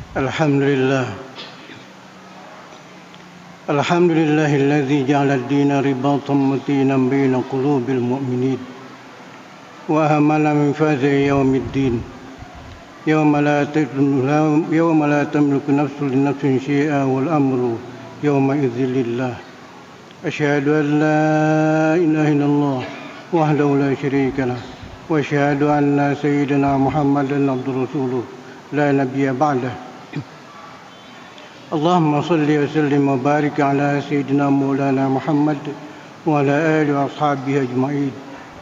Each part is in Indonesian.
Alhamdulillah. Alhamdulillahilladzi ja'ala ad-dina ribatan matinan baina qulubil mu'minin wa amana min fazi yaumiddin yawma la tamliku nafsun li nafsin syai'an wal amru yawma idzin lillah. Asyhadu an la ilaha illallah wahdahu la syarika lah wa asyhadu anna sayyidina Muhammadan abduhu rasuluh la nabiyya ba'dah. اللهم صل وسلم وبارك على سيدنا مولانا محمد وعلى آله وأصحابه أجمعين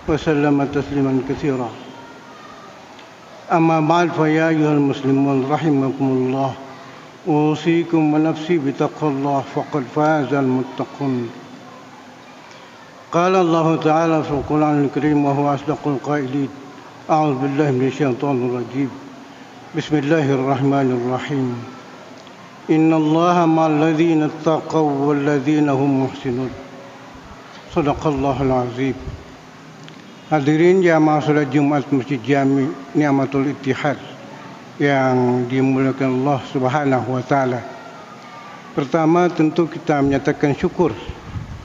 وسلم تسليما كثيرا. أما بعد فيا أيها المسلمون رحمكم الله أوصيكم ونفسي بتقوى الله فقد فاز المتقون. قال الله تعالى في القرآن الكريم وهو أصدق القائلين أعوذ بالله من الشيطان الرجيم بسم الله الرحمن الرحيم إن الله مع الذين اتقوا والذين هم محسنون. Sadaqallahul azim. Hadirin jamaah salat Jumat Masjid Jami Ni'matul Ittihad yang dimuliakan Allah Subhanahu wa taala. Pertama tentu kita menyatakan syukur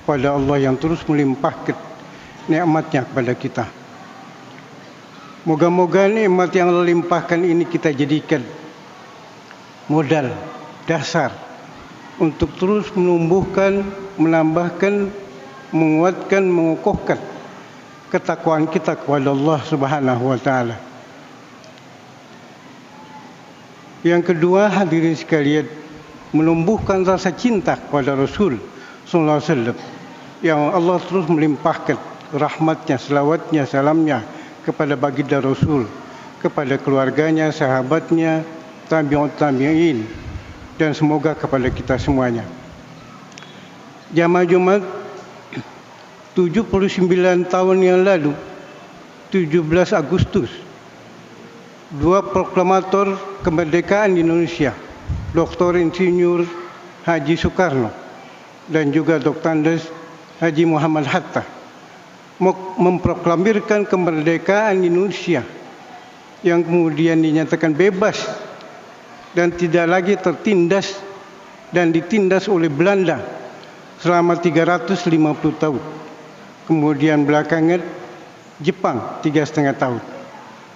pada Allah yang terus melimpahkan nikmatnya kepada kita. Moga-moga nikmat yang Allah limpahkan ini kita jadikan modal dasar untuk terus menumbuhkan, menambahkan, menguatkan, mengukuhkan ketakwaan kita kepada Allah Subhanahu wa taala. Yang kedua, hadirin sekalian, menumbuhkan rasa cinta kepada Rasul sallallahu alaihi wasallam yang Allah terus melimpahkan rahmatnya, selawatnya, salamnya kepada baginda Rasul, kepada keluarganya, sahabatnya, tabi'in, dan semoga kepada kita semuanya. Jamaah Jumat 79 tahun yang lalu, 17 Agustus, dua proklamator kemerdekaan Indonesia, Dr. Insinyur Haji Soekarno dan juga Dr. Andes Haji Muhammad Hatta memproklamirkan kemerdekaan Indonesia yang kemudian dinyatakan bebas dan tidak lagi tertindas dan ditindas oleh Belanda selama 350 tahun. Kemudian belakangan Jepang 3,5 tahun.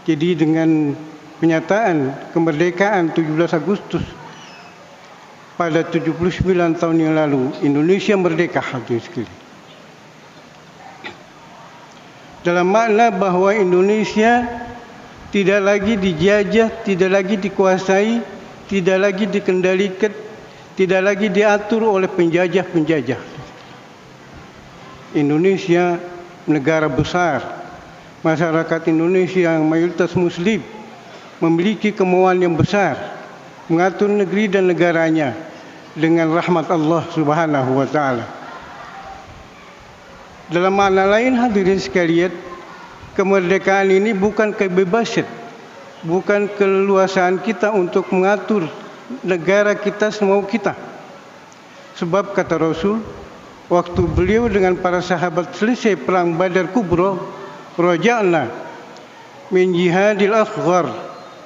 Jadi dengan penyataan kemerdekaan 17 Agustus pada 79 tahun yang lalu, Indonesia merdeka hadirin sekalian. Dalam makna bahwa Indonesia tidak lagi dijajah, tidak lagi dikuasai, tidak lagi dikendalikan, tidak lagi diatur oleh penjajah-penjajah. Indonesia negara besar, masyarakat Indonesia yang mayoritas Muslim memiliki kemauan yang besar mengatur negeri dan negaranya dengan rahmat Allah Subhanahu wa taala. Dalam makna lain hadirin sekalian, kemerdekaan ini bukan kebebasan, bukan keleluasaan kita untuk mengatur negara kita semau kita. Sebab kata Rasul, waktu beliau dengan para sahabat selesai perang Badar Kubra, raja'na min jihadil asghar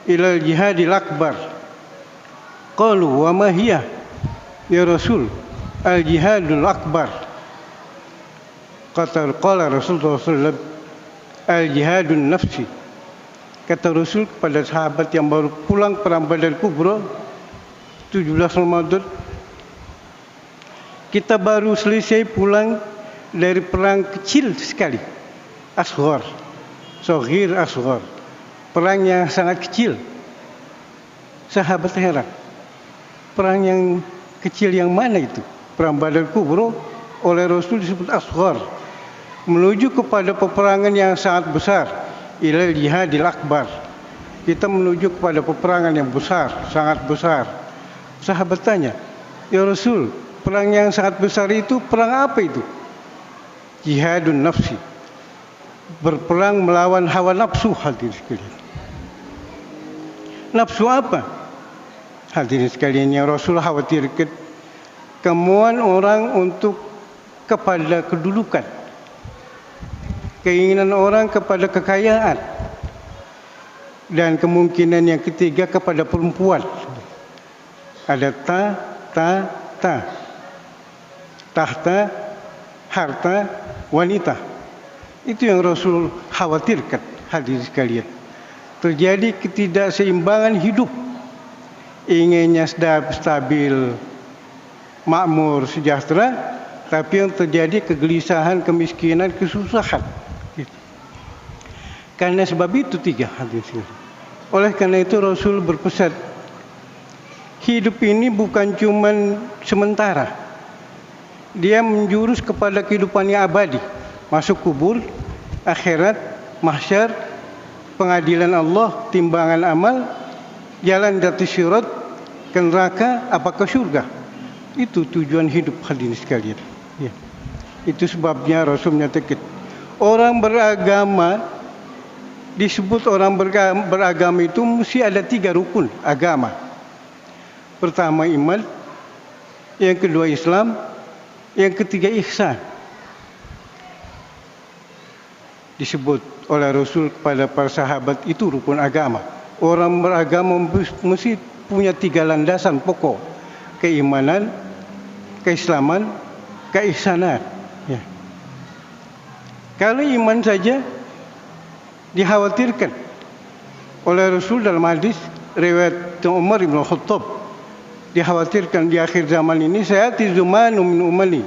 ila jihadil akbar. Qalu wa ma hiya ya Rasul? Al jihadul akbar. Qala Rasulullah sallallahu alaihi wasallam, al jihadun nafsi. Kata Rasul kepada sahabat yang baru pulang perang Badar Kubra 17 Ramadan, kita baru selesai pulang dari perang kecil sekali, asghar, soghir asghar, perang yang sangat kecil. Sahabat heran, perang yang kecil yang mana itu? Perang Badar Kubra oleh Rasul disebut asghar, menuju kepada peperangan yang sangat besar, ilal jihadil akbar. Kita menuju kepada peperangan yang besar, sangat besar. Sahabat tanya, ya Rasul, perang yang sangat besar itu perang apa itu? Jihadun nafsi, berperang melawan hawa nafsu hadirin sekalian. Nafsu apa? Hadirin sekalian, yang Rasul khawatirkan kemauan orang untuk kepada kedudukan, keinginan orang kepada kekayaan, dan kemungkinan yang ketiga kepada perempuan. Ada ta. Tahta, harta, wanita. Itu yang Rasul khawatirkan, hadirin sekalian. Terjadi ketidakseimbangan hidup. Inginnya stabil, makmur, sejahtera, tapi yang terjadi kegelisahan, kemiskinan, kesusahan. Karena sebab itu tiga, hadirin sekalian. Oleh karena itu Rasul berpesan, hidup ini bukan cuma sementara. Dia menjurus kepada kehidupan yang abadi. Masuk kubur, akhirat, mahsyar, pengadilan Allah, timbangan amal, jalan dari syirat ke neraka, apakah surga. Itu tujuan hidup, hadirin sekalian. Ya. Itu sebabnya Rasul menyatakan, orang beragama, disebut orang beragama itu mesti ada 3 rukun agama. Pertama iman, yang kedua Islam, yang ketiga ihsan. Disebut oleh Rasul kepada para sahabat, itu rukun agama. Orang beragama mesti punya 3 landasan pokok: keimanan, keislaman, keihsanan. Ya. Kalau iman saja dikhawatirkan oleh Rasul dalam hadis riwayat Umar bin Khattab, dikhawatirkan di akhir zaman ini, sayati zamanu min umali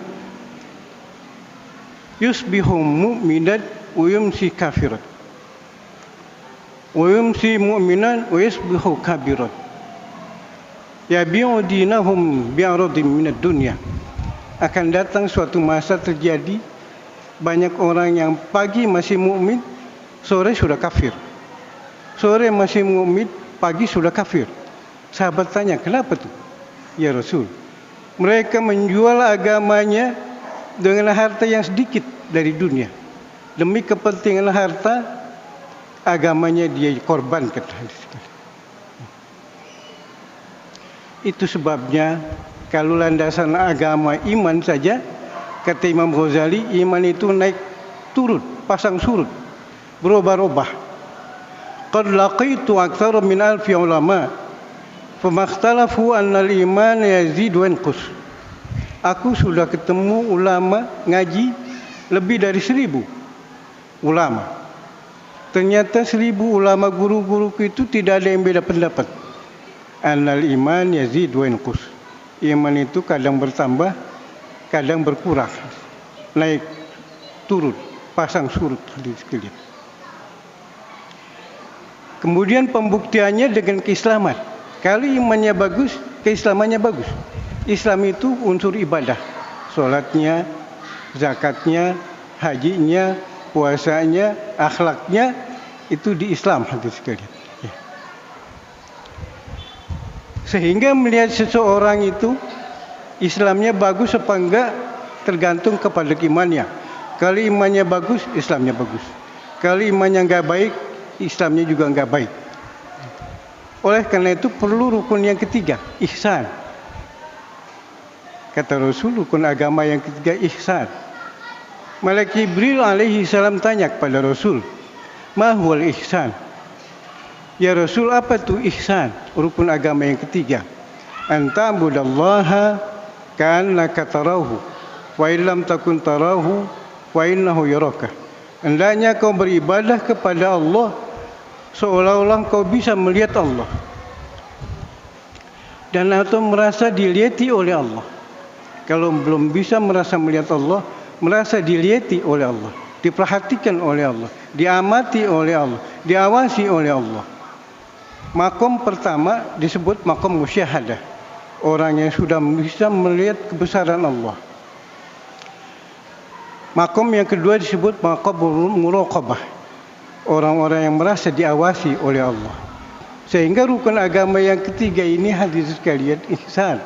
yusbihu mu'minan wa yumsi kafiran wa yumsi mu'minan wa yusbihu kafiran yabi'u dinahum bi'aradin minad dunya. Akan datang suatu masa terjadi banyak orang yang pagi masih mukmin, sore sudah kafir. Sore masih mukmin, pagi sudah kafir. Sahabat tanya, kenapa tuh? Ya Rasul, mereka menjual agamanya dengan harta yang sedikit dari dunia. Demi kepentingan harta, agamanya dia korbankan. Itu sebabnya kalau landasan agama iman saja, kata Imam Ghazali, iman itu naik turun, pasang surut, berubah-ubah. Qad laqitu aktsara min alfi ulama famakhtalafu annal iman yazid wa yanqus. Aku sudah ketemu ulama ngaji lebih dari 1000 ulama. Ternyata 1000 ulama guru-guruku itu tidak ada yang beda pendapat. Annal iman yazid wa yanqus. Iman itu kadang bertambah, kadang berkurang. Naik turun, pasang surut di sekeliling. Kemudian pembuktiannya dengan keislaman. Kalau imannya bagus, keislamannya bagus. Islam itu unsur ibadah. Salatnya, zakatnya, hajinya, puasanya, akhlaknya, itu di Islam, hadirin sekalian. Ya. Sehingga melihat seseorang itu Islamnya bagus apa enggak tergantung kepada imannya. Kalau imannya bagus, Islamnya bagus. Kalau imannya enggak baik, Islamnya juga enggak baik. Oleh karena itu perlu rukun yang ketiga, ihsan. Kata Rasul, rukun agama yang ketiga ihsan. Malaikat Jibril alaihi salam tanya kepada Rasul, "Ma huwal ihsan?" Ya Rasul, apa itu ihsan? Rukun agama yang ketiga. Anta'budallaha ka'annaka tarahu wa illam takun tarahu wa innahu yaraka. Hendaknya kau beribadah kepada Allah seolah-olah kau bisa melihat Allah, dan atau merasa dilihati oleh Allah. Kalau belum bisa merasa melihat Allah, merasa dilihati oleh Allah, diperhatikan oleh Allah, diamati oleh Allah, diawasi oleh Allah. Makom pertama disebut makom musyahadah, orang yang sudah bisa melihat kebesaran Allah. Makom yang kedua disebut makom muraqabah, orang-orang yang merasa diawasi oleh Allah. Sehingga rukun agama yang ketiga ini, hadirin sekalian, ihsan.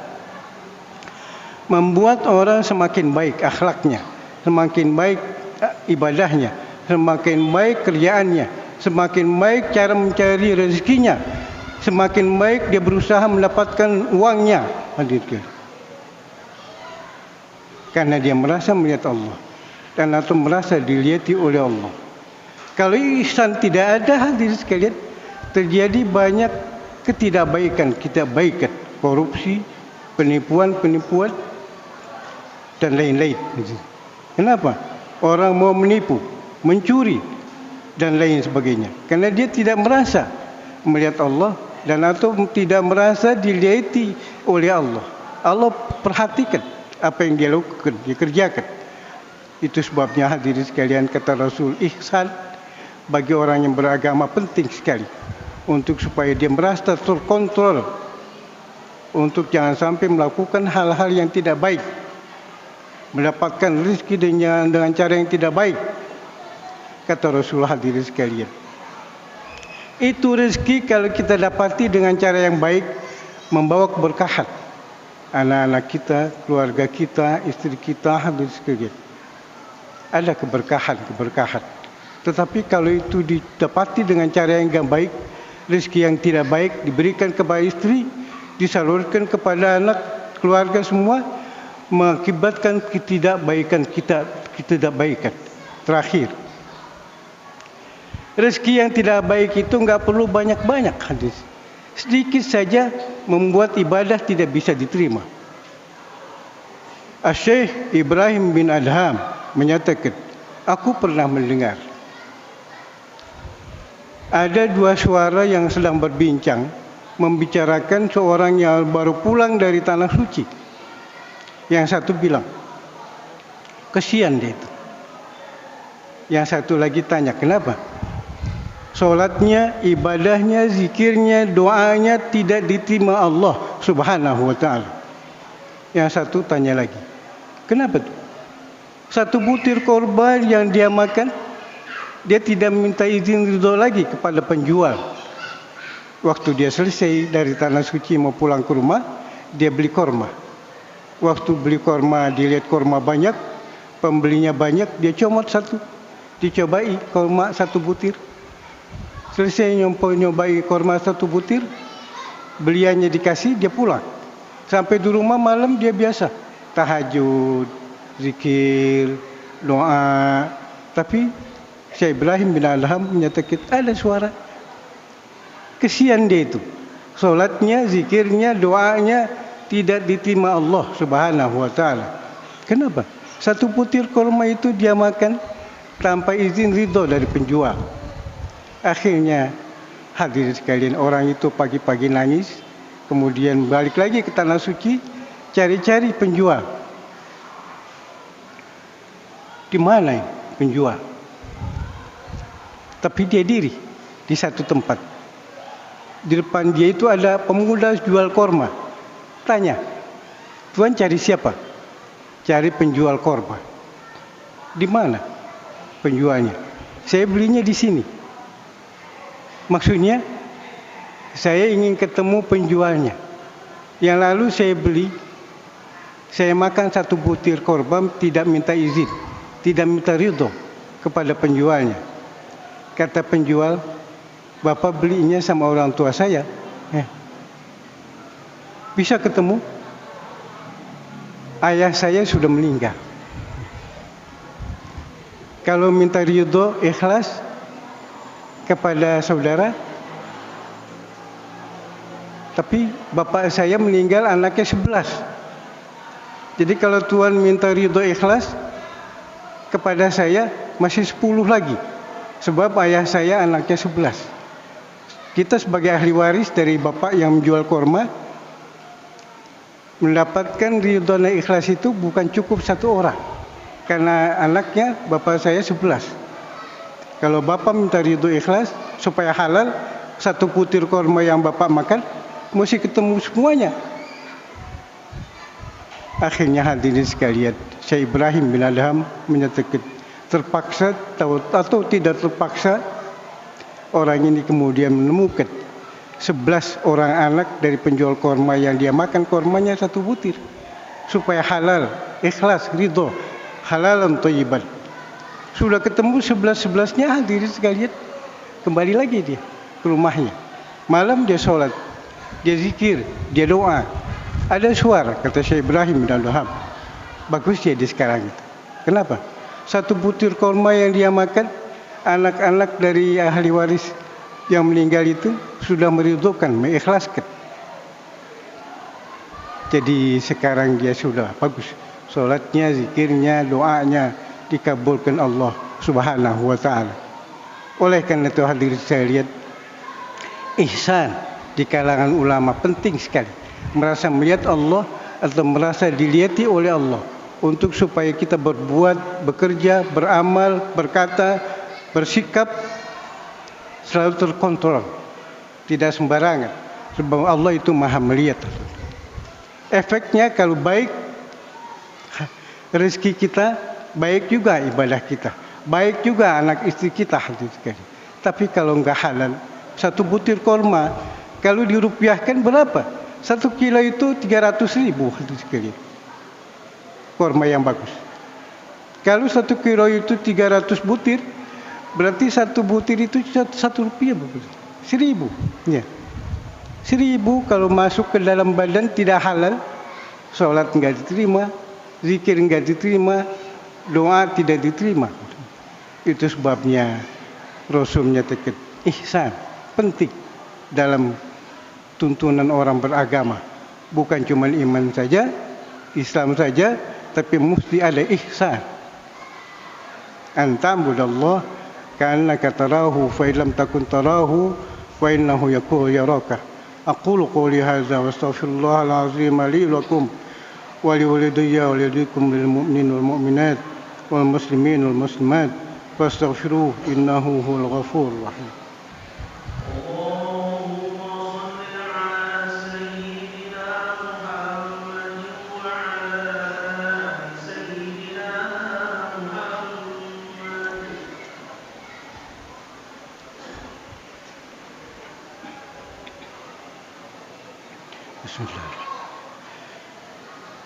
Membuat orang semakin baik akhlaknya, semakin baik ibadahnya, semakin baik kerjaannya, semakin baik cara mencari rezekinya, semakin baik dia berusaha mendapatkan uangnya, hadirin. Karena dia merasa melihat Allah dan atau merasa dilihati oleh Allah. Kalau ihsan tidak ada, hadirin sekalian, terjadi banyak ketidakbaikan, korupsi, penipuan, dan lain-lain. Kenapa? Orang mau menipu, mencuri, dan lain sebagainya. Karena dia tidak merasa melihat Allah dan atau tidak merasa dilihat oleh Allah. Allah perhatikan apa yang dia lakukan, dia kerjakan. Itu sebabnya hadirin sekalian, kata Rasul, ihsan bagi orang yang beragama penting sekali untuk supaya dia merasa terkontrol, untuk jangan sampai melakukan hal-hal yang tidak baik, mendapatkan rezeki dengan cara yang tidak baik. Kata Rasulullah, hadirin sekalian, itu rezeki kalau kita dapati dengan cara yang baik, membawa keberkahan. Anak-anak kita, keluarga kita, istri kita, hadirin sekalian, ada keberkahan. Tetapi kalau itu didapati dengan cara yang tidak baik, rezeki yang tidak baik diberikan kepada istri, disalurkan kepada anak, keluarga semua, mengakibatkan ketidakbaikan. Terakhir, rezeki yang tidak baik itu enggak perlu banyak-banyak, hadis. Sedikit saja membuat ibadah tidak bisa diterima. Syekh Ibrahim bin Adham menyatakan, aku pernah mendengar ada dua suara yang sedang berbincang, membicarakan seorang yang baru pulang dari tanah suci. Yang satu bilang, kesian dia itu. Yang satu lagi tanya, kenapa? Solatnya, ibadahnya, zikirnya, doanya tidak diterima Allah Subhanahu wa ta'ala. Yang satu tanya lagi, kenapa tuh? Satu butir korban yang dia makan, dia tidak minta izin ridho lagi kepada penjual. Waktu dia selesai dari tanah suci mau pulang ke rumah, dia beli korma. Waktu beli korma, dia lihat korma banyak, pembelinya banyak, dia comot satu, dicobai korma satu butir. Selesai nyobai korma satu butir, beliannya dikasih, dia pulang. Sampai di rumah malam dia biasa tahajud, zikir, doa. Tapi Syekh Ibrahim bin Adham menyatakan ada suara, kesian dia itu. Solatnya, zikirnya, doanya tidak diterima Allah Subhanahu wa ta'ala. Kenapa? Satu butir korma itu dia makan tanpa izin ridho dari penjual. Akhirnya, hadirin sekalian, orang itu pagi-pagi nangis, kemudian balik lagi ke tanah suci, cari-cari penjual. Di mana penjual? Tapi dia diri di satu tempat. Di depan dia itu ada pemuda jual korma. Tanya, tuan cari siapa? Cari penjual korma. Di mana penjualnya? Saya belinya di sini. Maksudnya, saya ingin ketemu penjualnya. Yang lalu saya beli, saya makan satu butir korban, tidak minta izin, tidak minta ridho kepada penjualnya. Kata penjual, Bapak belinya sama orang tua saya. Bisa ketemu? Ayah saya sudah meninggal. Kalau minta ridho, ikhlas kepada saudara. Tapi bapak saya meninggal, anaknya 11. Jadi kalau tuan minta ridho ikhlas kepada saya, masih 10 lagi. Sebab ayah saya anaknya 11. Kita sebagai ahli waris dari bapak yang menjual korma, mendapatkan ridho dan ikhlas itu bukan cukup satu orang. Karena anaknya bapak saya 11. Kalau bapak minta ridho ikhlas supaya halal, satu butir korma yang bapak makan mesti ketemu semuanya. Akhirnya hadirin sekalian, Syekh Ibrahim bin Adham menyatakan, terpaksa atau tidak terpaksa, orang ini kemudian menemukan 11 orang anak dari penjual korma yang dia makan kormanya satu butir supaya halal, ikhlas, ridho, halalan thayyiban. Sudah ketemu 11-11-nya, hadirin sekalian, kembali lagi dia ke rumahnya. Malam dia sholat, dia zikir, dia doa. Ada suara, kata Syekh Ibrahim bin Adham, bagus dia di sekarang itu. Kenapa? Satu butir korma yang dia makan, anak-anak dari ahli waris yang meninggal itu sudah meridhokan, mengikhlaskan. Jadi sekarang dia sudah bagus. Solatnya, zikirnya, doanya dikabulkan Allah Subhanahu wa ta'ala. Oleh karena itu hadirin saya lihat, ihsan di kalangan ulama penting sekali. Merasa melihat Allah atau merasa dilihati oleh Allah, untuk supaya kita berbuat, bekerja, beramal, berkata, bersikap selalu terkontrol, tidak sembarangan. Sebab Allah itu maha melihat. Efeknya kalau baik, rezeki kita, baik juga ibadah kita, baik juga anak istri kita. Tapi kalau enggak halal, satu butir korma kalau dirupiahkan berapa? 1 kilo itu 300.000 korma yang bagus. Kalau 1 kilo itu 300 butir, berarti 1 butir itu 1 rupiah, 1.000. Ya. 1.000 kalau masuk ke dalam badan tidak halal, sholat enggak diterima, zikir enggak diterima, doa tidak diterima. Itu sebabnya Rasulnya nyatakan ihsan penting dalam tuntunan orang beragama. Bukan cuma iman saja, Islam saja, tapi mesti ada ihsan. Antamudallah ka'annaka tarahu fa illam takun tarahu fa innahu yaraka. Aqulu qawli hadza wa astaghfirullahal azim li wa lakum wa li walidayya wa likum lil mu'minin wal mu'minat wal muslimin wal muslimat fastaghfiruhu innahu huwal ghafurur rahim.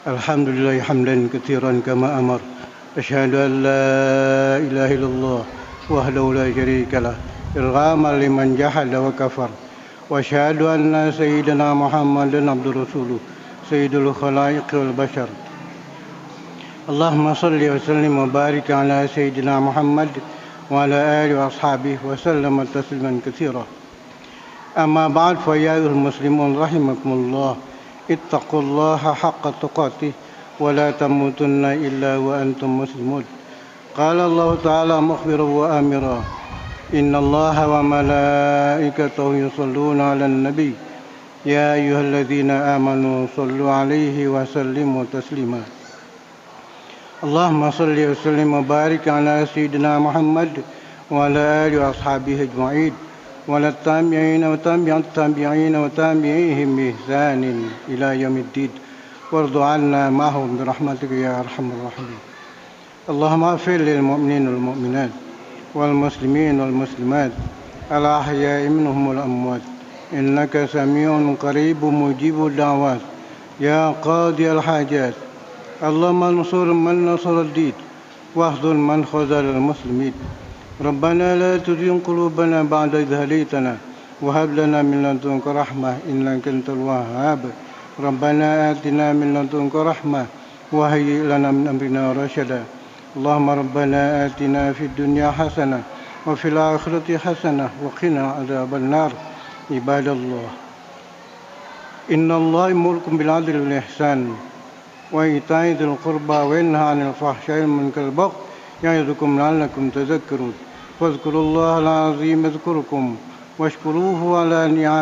Alhamdulillah hamdan katsiran kama amar. Asyhadu an la ilaha illallah wahdahu la syarika lah, irghaman liman jahada wa kafar. Wa asyhadu anna sayyidina Muhammadan abdur rasuluh, sayyidul khalaiq wal bashar. Allahumma salli wa sallim wa barik ala sayyidina Muhammad wa ala alihi wa ashabihi wa sallama tasliman katsira. Amma ba'd, fa ya ayyuhal muslimun rahimakumullah, ittaqullaha haqqa tuqatih wa la tamutunna illa wa antum muslimun. Qala Allah ta'ala mukhbiran wa amira, inna Allaha wa malaikatahu yusalluna 'alan nabi ya ayyuhalladzina amanu sallu 'alaihi wa sallimu taslima. Allahumma salli wa sallim wa barik ala sayyidina Muhammad wa ala alihi wa ashabihi ajma'in ولا التابعين وتابع التابعين وتابعيهم بإحسان إلى يوم الدين وارض عنا معهم برحمتك يا أرحم الراحمين. اللهم اغفر للمؤمنين والمؤمنات والمسلمين والمسلمات الأحياء منهم والأموات إنك سميع قريب مجيب الدعوات يا قاضي الحاجات. اللهم انصر من نصر الدين واخذل من خذل المسلمين. ربنا لا تزغ قلوبنا بعد إذ هديتنا وهب لنا من لدنك رحمة إنك أنت الوهاب. ربنا آتنا من لدنك رحمة وهيئ لنا من أمرنا رشدا. اللهم ربنا آتنا في الدنيا حسنة وفي الآخرة حسنة وقنا عذاب النار. عباد الله، إن الله يأمركم بالعدل والإحسان وإيتاء ذي القربى وينهى عن الفحشاء والمنكر والبغي يعظكم لعلكم تذكرون. واذكروا الله العظيم يذكركم واشكروه على نعمه